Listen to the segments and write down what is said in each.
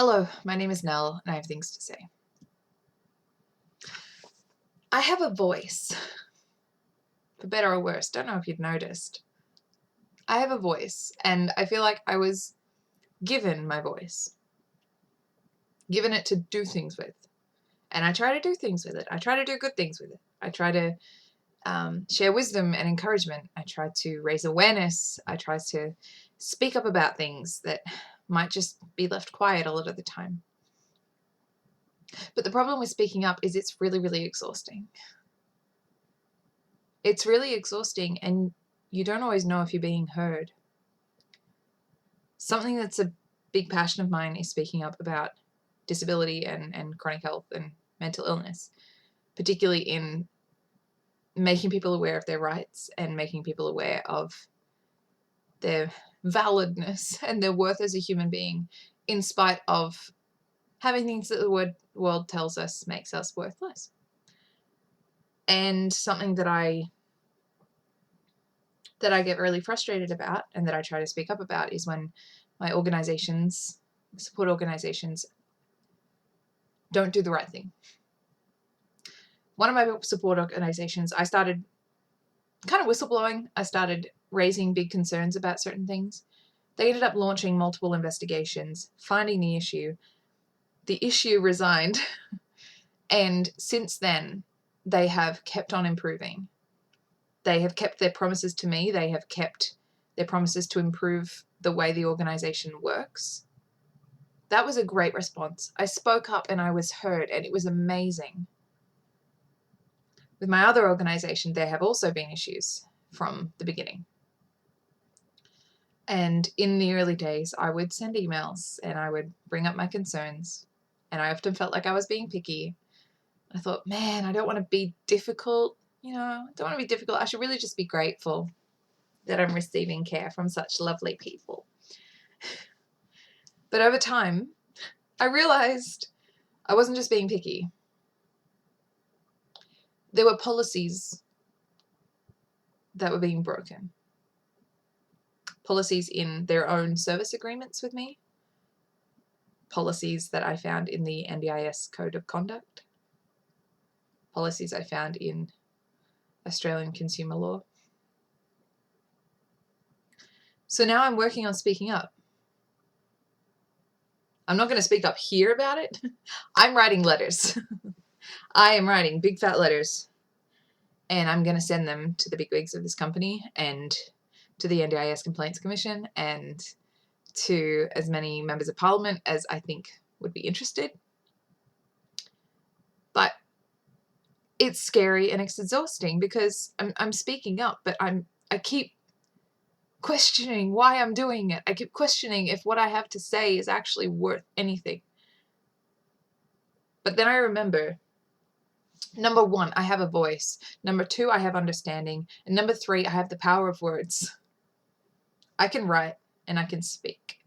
Hello, my name is Nell, and I have things to say. I have a voice, for better or worse. Don't know if you'd noticed. I have a voice, and I feel like I was given my voice, given it to do things with. And I try to do things with it. I try to do good things with it. I try to share wisdom and encouragement. I try to raise awareness. I try to speak up about things that might just be left quiet a lot of the time. But the problem with speaking up is it's really, really exhausting. It's really exhausting, and you don't always know if you're being heard. Something that's a big passion of mine is speaking up about disability and chronic health and mental illness, particularly in making people aware of their rights and making people aware of their validness and their worth as a human being, in spite of having things that the world tells us makes us worthless. And something that I get really frustrated about and that I try to speak up about is when my organizations, support organizations, don't do the right thing. One of my support organizations, I started kind of whistleblowing. I started raising big concerns about certain things. They ended up launching multiple investigations, finding the issue. The issue resigned. And since then, they have kept on improving. They have kept their promises to me. They have kept their promises to improve the way the organization works. That was a great response. I spoke up and I was heard, and it was amazing. With my other organization, there have also been issues from the beginning. And in the early days, I would send emails and I would bring up my concerns, and I often felt like I was being picky. I thought, man, I don't want to be difficult. I don't want to be difficult. I should really just be grateful that I'm receiving care from such lovely people. But over time, I realized I wasn't just being picky. There were policies that were being broken. Policies in their own service agreements with me. Policies that I found in the NDIS Code of Conduct. Policies I found in Australian consumer law. So now I'm working on speaking up. I'm not going to speak up here about it. I'm writing letters. I am writing big fat letters, and I'm going to send them to the bigwigs of this company and to the NDIS Complaints Commission and to as many members of parliament as I think would be interested. But it's scary and it's exhausting because I'm speaking up, but I keep questioning why I'm doing it. I keep questioning if what I have to say is actually worth anything. But then I remember, number one, I have a voice. Number two, I have understanding. And number three, I have the power of words. I can write and I can speak.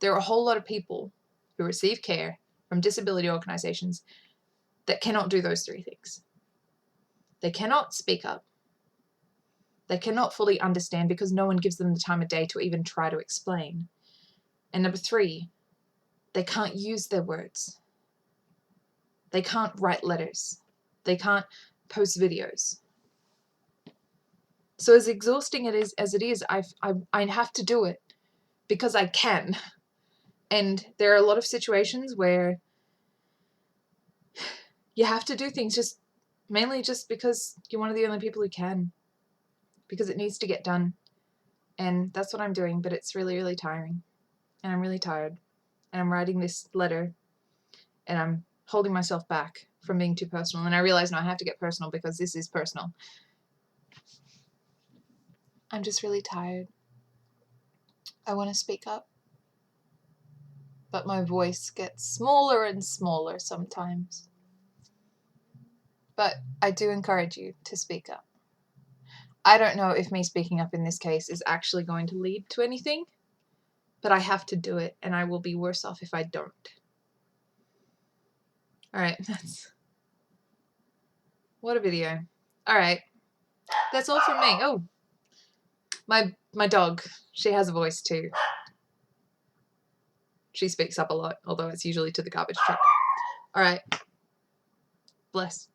There are a whole lot of people who receive care from disability organizations that cannot do those three things. They cannot speak up. They cannot fully understand because no one gives them the time of day to even try to explain. And number three, they can't use their words. They can't write letters. They can't post videos. So as exhausting as it is, I have to do it because I can. And there are a lot of situations where you have to do things mainly just because you're one of the only people who can. Because it needs to get done. And that's what I'm doing, but it's really, really tiring. And I'm really tired. And I'm writing this letter and I'm holding myself back from being too personal. And I realize now I have to get personal because this is personal. I'm just really tired. I want to speak up. But my voice gets smaller and smaller sometimes. But I do encourage you to speak up. I don't know if me speaking up in this case is actually going to lead to anything, but I have to do it, and I will be worse off if I don't. Alright, what a video. Alright, that's all from me. Oh, my dog, she has a voice too. She speaks up a lot, although it's usually to the garbage truck. All right. Bless.